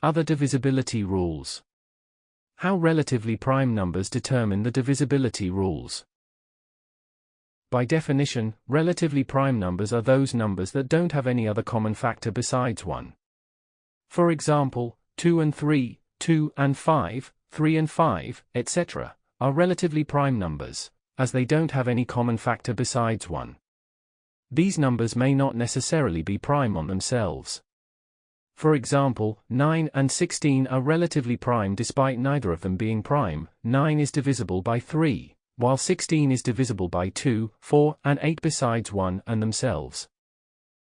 Other divisibility rules. How relatively prime numbers determine the divisibility rules. By definition, relatively prime numbers are those numbers that don't have any other common factor besides 1. For example, 2 and 3, 2 and 5, 3 and 5, etc., are relatively prime numbers, as they don't have any common factor besides 1. These numbers may not necessarily be prime on themselves. For example, 9 and 16 are relatively prime despite neither of them being prime. 9 is divisible by 3, while 16 is divisible by 2, 4, and 8 besides 1 and themselves.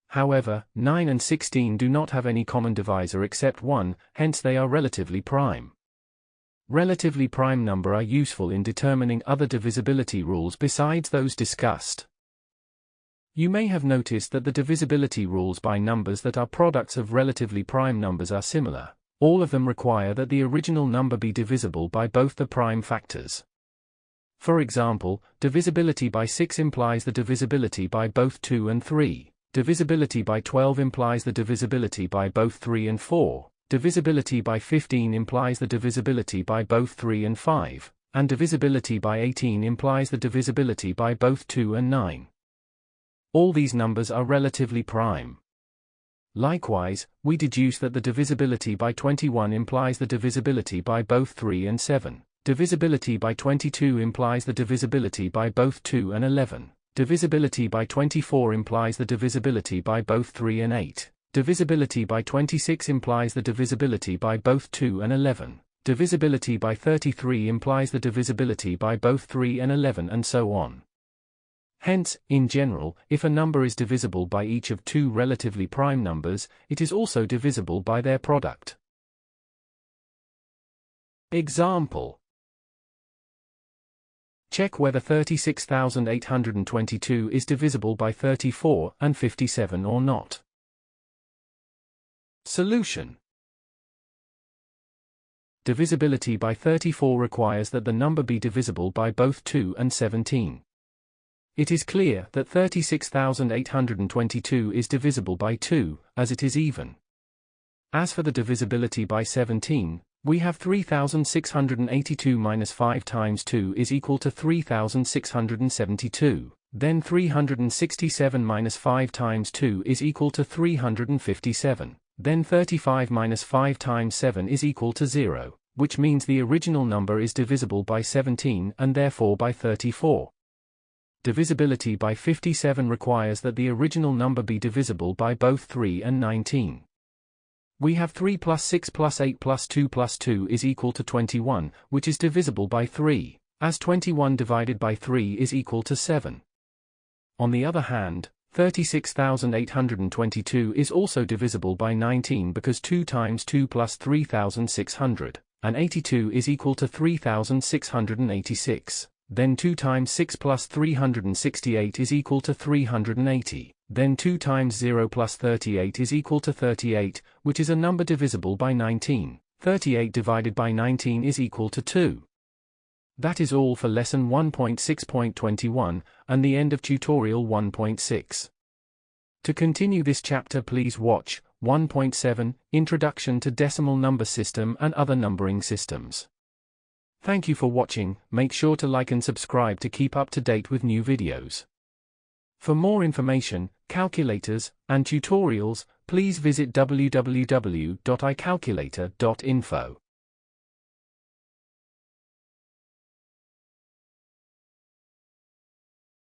However, 9 and 16 do not have any common divisor except 1, hence they are relatively prime. Relatively prime numbers are useful in determining other divisibility rules besides those discussed. You may have noticed that the divisibility rules by numbers that are products of relatively prime numbers are similar. All of them require that the original number be divisible by both the prime factors. For example, divisibility by 6 implies the divisibility by both 2 and 3. Divisibility by 12 implies the divisibility by both 3 and 4. Divisibility by 15 implies the divisibility by both 3 and 5. And divisibility by 18 implies the divisibility by both 2 and 9. All these numbers are relatively prime. Likewise, we deduce that the divisibility by 21 implies the divisibility by both 3 and 7. Divisibility by 22 implies the divisibility by both 2 and 11. Divisibility by 24 implies the divisibility by both 3 and 8. Divisibility by 26 implies the divisibility by both 2 and 11. Divisibility by 33 implies the divisibility by both 3 and 11, and so on. Hence, in general, if a number is divisible by each of two relatively prime numbers, it is also divisible by their product. Example. Check whether 36,822 is divisible by 34 and 57 or not. Solution. Divisibility by 34 requires that the number be divisible by both 2 and 17. It is clear that 36,822 is divisible by 2, as it is even. As for the divisibility by 17, we have 3,682 minus 5 times 2 is equal to 3,672. Then 367 minus 5 times 2 is equal to 357. Then 35 minus 5 times 7 is equal to 0, which means the original number is divisible by 17 and therefore by 34. Divisibility by 57 requires that the original number be divisible by both 3 and 19. We have 3 plus 6 plus 8 plus 2 plus 2 is equal to 21, which is divisible by 3, as 21 divided by 3 is equal to 7. On the other hand, 36,822 is also divisible by 19 because 2 times 2 plus 3,600, and 82 is equal to 3,686. Then 2 times 6 plus 368 is equal to 380. Then 2 times 0 plus 38 is equal to 38, which is a number divisible by 19. 38 divided by 19 is equal to 2. That is all for lesson 1.6.21, and the end of tutorial 1.6. To continue this chapter, please watch 1.7, Introduction to Decimal Number System and Other Numbering Systems. Thank you for watching. Make sure to like and subscribe to keep up to date with new videos. For more information, calculators, and tutorials, please visit www.icalculator.info.